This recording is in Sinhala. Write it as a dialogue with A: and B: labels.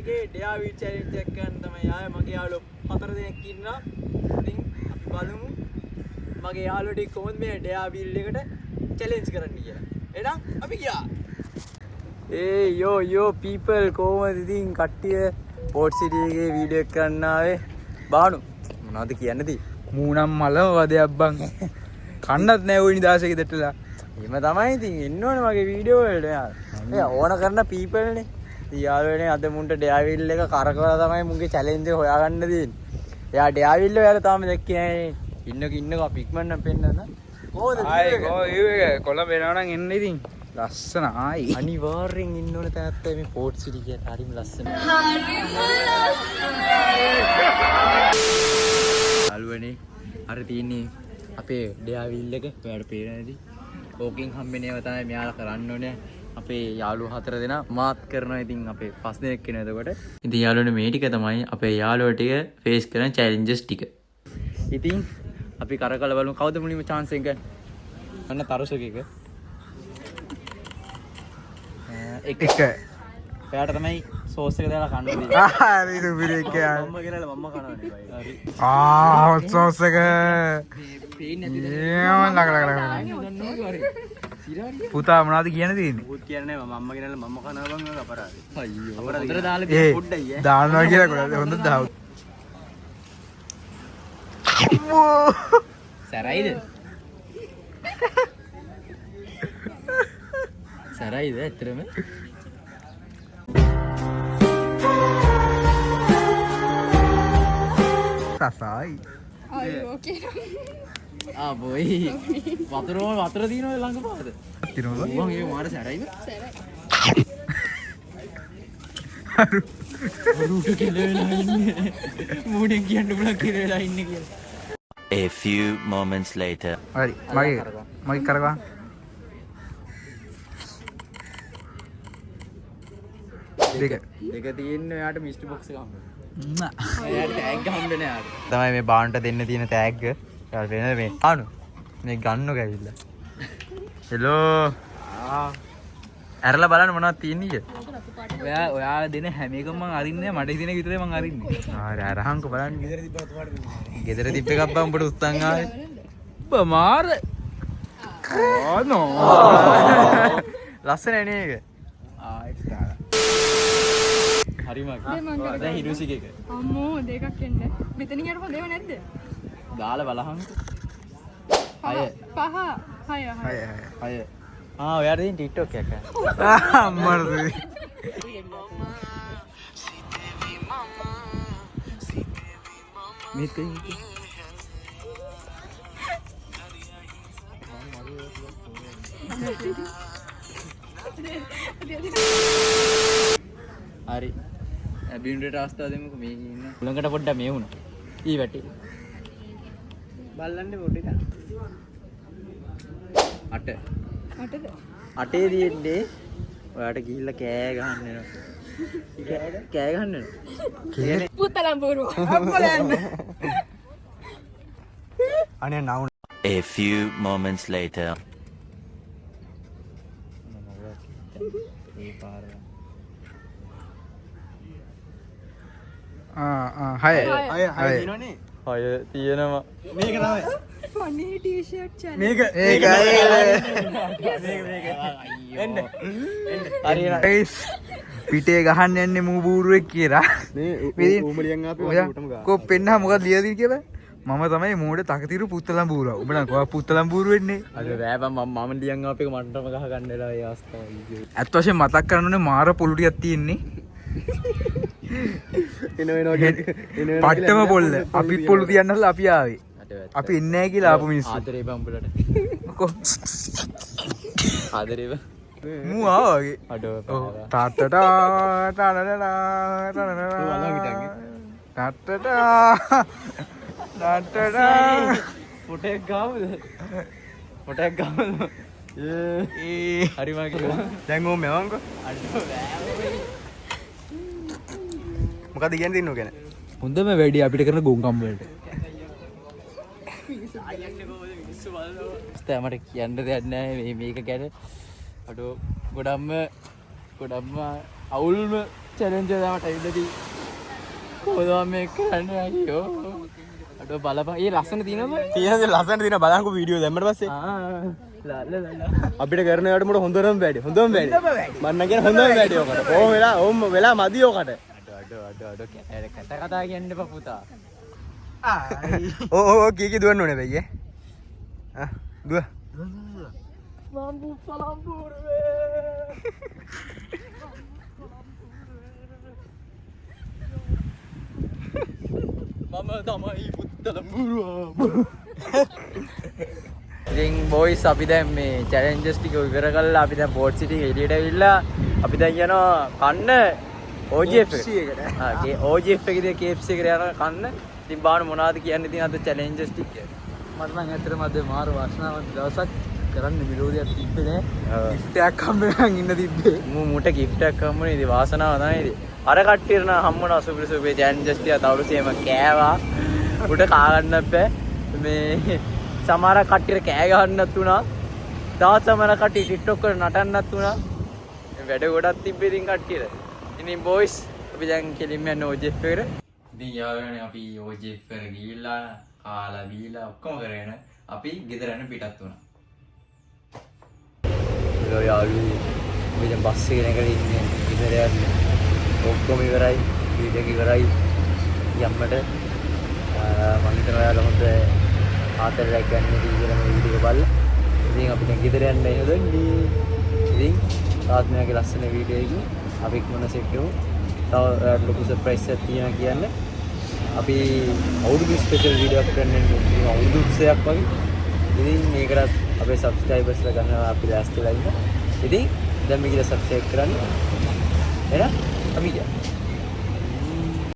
A: එකේ ඩෙයාවිල් චැලෙන්ජ් එකක් ගන්න තමයි ආයේ මගේ යාළුවෝ 4 දෙනෙක් ඉන්නවා. ඉතින් අපි බලමු මගේ යාළුවෝ ටික කොහොමද මේ ඩෙයාවිල් එකට චැලෙන්ජ් කරන්න කියලා. එහෙනම් අපි ගියා. ඒ යෝ people කොහොමද ඉතින් කට්ටිය පෝට් සිටි එකේ වීඩියෝ එක කරන්න ආවේ. බානු මොනවද කියන්නේ?
B: මූණම් මලම වදයක් බං. කන්නත් නෑ ওই නිදාසෙක දෙටලා.
A: එහෙම තමයි ඉතින් එන්න ඕනේ මගේ වීඩියෝ වලට යාර. ඒ ඕන කරන people නේ. ඉතින් යාළුවනේ අද මුන්ට ඩෙයාවිල් එක කරකවලා තමයි මුන්ගේ චැලෙන්ජ් එක හොයාගන්න දෙන්නේ. එයා ඩෙයාවිල් ඔයාලා තාම දැක්කේ නෑනේ. ඉන්නක අපි ඉක්මනට පෙන්නන්න. කොහොමද?
B: ආයි කොළඹ එනවා නම් එන්න ඉතින්. ලස්සන ආයි.
A: අනිවාර්යෙන් ඉන්න ඕනේ තාත්තා මේ පෝට් සිටි එකට හරිම ලස්සනයි. යාළුවනේ අර තියෙන්නේ අපේ ඩෙයාවිල් එක. ඔයාලට පේනවද? ඕකෙන් හම්බෙනේව තමයි මෙයාලා කරන්න ඕනේ. අපේ යාළුවෝ 4 දෙනා මාත් කරනවා. ඉතින් අපේ 5 දෙනෙක් වෙනවා එතකොට. ඉතින් යාළුවනේ මේ ටික තමයි අපේ යාළුවෝ ටික ෆේස් කරන චැලෙන්ජස් ටික. ඉතින් අපි කරකලා බලමු කවුද මුලින්ම chance එක ගන්න. අන්න තරුසක එක. එයාට තමයි සෝස් එක දාලා කන්න දෙන්නේ.
B: හරි සුපිරෙක් යා.
A: මම්ම ගෙනල්ලා මම්ම කනවනේ බයි. හරි.
B: හොට් සෝස් එක. පුතා මොනවද කියන්න තියෙන්නේ?
A: පුත් කියන්නේ මම්ම ගෙනල්ලා මම්ම කනවා බං අපරාධයි. අයියෝ. අපරාධ හොඳට දාලා තියෙන පොඩ්ඩයි ඈ.
B: දානවා කියලා කොහොමද හොඳ දාව.
A: සරයිද? සරයිද ඇත්තටම?
B: සසයි.
C: අයියෝ කියනවා.
A: බොයි. වතුර දිනවද ළඟ පාද?
B: දිනවද?
A: මම ඒක මාර සරයිද?
C: සරයි.
A: රූට කියලා ඉන්නේ. මූණෙන් කියන්න බුණක් කියලා ඉන්නේ කියලා.
D: A few moments later.
B: හරි. මගේ කරගන්න. දෙක
A: තියෙන්නේ යාට මිස්ටර් බොක්ස් එක හම්බ
B: නෑ.
A: යාට ටැග් හම්බෙන්නේ යාට. තමයි මේ බාන්ට දෙන්න තියෙන ටැග්. යාට වෙනද මේ. ආනු. මේ ගන්නව ගෑවිලා. හෙලෝ. ඇරලා බලන්න මොනවද තියෙන්නේ කියලා.
B: ඔයා දෙන හැම එකම මං අරින්නේ මට හිතෙන එක විතරයි මං අරින්නේ.
A: හරි අරහන්කෝ බලන්න. ගෙදර තිබ්බ එකක් බං උඹට උස්සන් ආවේ.
B: බමාර. නෝ.
A: ලස්සනයි නේ ඒක. හරිම දැන් හිරුසික එක.
C: අම්මෝ දෙකක් එන්න. මෙතනින් යනකොට දේව නැද්ද?
A: දාලා බලහන්කෝ.
C: 5
A: ඔයාට තියෙන TikTok එකක්.
B: අම්මරද.
A: මේක හරි බින්ඩට අවස්ථාව දෙමුකෝ මේ ඉන්න උලඟට පොඩ්ඩක් මේ වුණා ඊ වැටි බල්ලන්නේ පොඩ්ඩක් 8 8 දින්නේ ඔයාට ගිහිල්ලා කෑ ගහන්න වෙනවා කෑ ගහන්න වෙනවා
C: පුතලම් බොරුව අපලන්න
B: අනේ නවුන.
D: A few moments later.
A: ඒ පාර
B: හය
A: දිනවනේ 6 තියෙනවා මේක තමයි
C: ෆනි ටී-ෂර්ට් චැලෙන්ජ්
A: මේක එන්න
B: පිටේ ගහන්න යන්නේ මූ බූරුවෙක් කියලා.
A: ඌමලියන් ආපේ
B: කො පෙන්නා මොකද ලියදී කියලා. මම තමයි මෝඩ තකතිරු පුත්තලම් බූරුවා. උඹ නම් කොහොම පුත්තලම් බූරු වෙන්නේ?
A: අද රෑපම් මම ලියන් ආපේක මන්ටම ගහ ගන්න වෙලා ඒ අවස්ථාවයි.
B: ඇත්ත වශයෙන් මතක් කරන්න ඕනේ මාර පොළු ටිකක් තියෙන්නේ. පට්ටම පොල්ල. අපිත් පොළු තියන්නලා අපි ආවේ. අපි එන්නේ නැහැ කියලා ආපු මිනිස්සු.
A: ආදරේ බම්බලට.
B: මොකෝ
A: ආදරේ බ
B: මූ ආවගේ.
A: අඩෝ
B: තාත්තටා ටනනනා ටනනනා
A: පොටෙක් ගාවද පොටෙක් ගාවද හරිම කිව්වා දැන් ඕම මෙවන්කෝ අඩෝ මොකද කියන්නේ තින්නෝ ගැන
B: හොඳම වැඩි අපිට කරන ගොංකම් වලට
A: මට කියන්න දෙයක් නැහැ මේක ගැන අඩෝ ගොඩක්ම අවුල්ම චැලෙන්ජ් එක තමයි ටයිල්ලදී කොහොමද මේ කරන්නේ අයියෝ අඩ බලපන් ඒ ලස්සන තියෙනවද
B: තියෙන ලස්සන තියෙන බලංකෝ වීඩියෝ දැම්මට පස්සේ අපිට කරන යට මොකට හොඳම වැඩි මන්න කියන හොඳම වැඩි ඔකට ඕම වෙලා මදි ඔකට
A: අඩ කතා කියන්න එපා පුතා
B: ඕ කීකි දුවන්න ඕනේ බයියේ දුව
A: මම තමයි පුත්තල මුරුවා ඉතින් බොයිස් අපි දැන් මේ චැලෙන්ජස් ටික ඉවර කරලා අපි දැන් බෝට් සිටි එළියට ඇවිල්ලා අපි දැන් යනවා කන්න OGF එකට. OGF එකේ KFC එකට යනවා කන්න. ඉතින් බාන මොනවද කියන්නේ ඉතින් අද චැලෙන්ජස් ටික කියලා. මට නම් ඇත්තටම අද මාර වාසනාවන්ත දවසක් කරන්න මිලෝදියක් තිබ්බේ නෑ. ගිෆ්ට් එකක් හම්බෙන්න ඉන්න තිබ්බේ. මූට ගිෆ්ට් එකක් හම්බුනේ ඉතින් වාසනාව තමයි ඉතින්. අර කට්ටියට නම් හම්බුණා සුපිරි සුපිරි චැලෙන්ජස් ටික තවරුසේම කෑවා. උට කා ගන්නත් බෑ. මේ සමහර කට්ටියට කෑ ගහන්නත් උනා. තවත් සමහර කට්ටිය TikTok වල නටන්නත් උනා. මේ වැඩ ගොඩක් තිබ්බේ ඉතින් කට්ටියට. ඉතින් බොයිස් අපි දැන් කෙලින්ම යන OGF එකට. ඉතින් යාළුවනේ අපි OGF එකට ගිහිල්ලා කාලා බීලා ඔක්කොම කරගෙන අපි ගෙදර යන පිටත් වුණා. ඒ යාළුවෝ අපි දැන් බස් එකේ නැගලා ඉන්නේ ගෙදර යන්නේ. ඔක්කොම ඉවරයි. වීඩියෝ එක ඉවරයි. යම්මට මම හිතනවා යාළුවා හොඳ ආතරයක් ගන්න කියලා මේ වීඩියෝ එක බලලා. ඉතින් අපි දැන් ගෙදර යන්න හදන්නේ. ඉතින් තාත් මෙයාගේ ලස්සන වීඩියෝ එකකින් අපි ඉක්මන සෙට් කරමු. තව ලොකු සර්ප්‍රයිස් එකක් තියෙනවා කියන්නේ. අපි අවුරුදු ස්පෙෂල් වීඩියෝ එකක් කරන්න ඉන්නේ. අවුරුදු උත්සවයක් වගේ. ඉතින් මේකට අපේ සබ්ස්ක්‍රයිබර්ස්ලා ගන්නවා අපි ලෑස්තිලා ඉන්න. ඉතින් දැන් මේක සබ්ස්ක්‍රයිබ් කරන්න. එහෙනම් අපි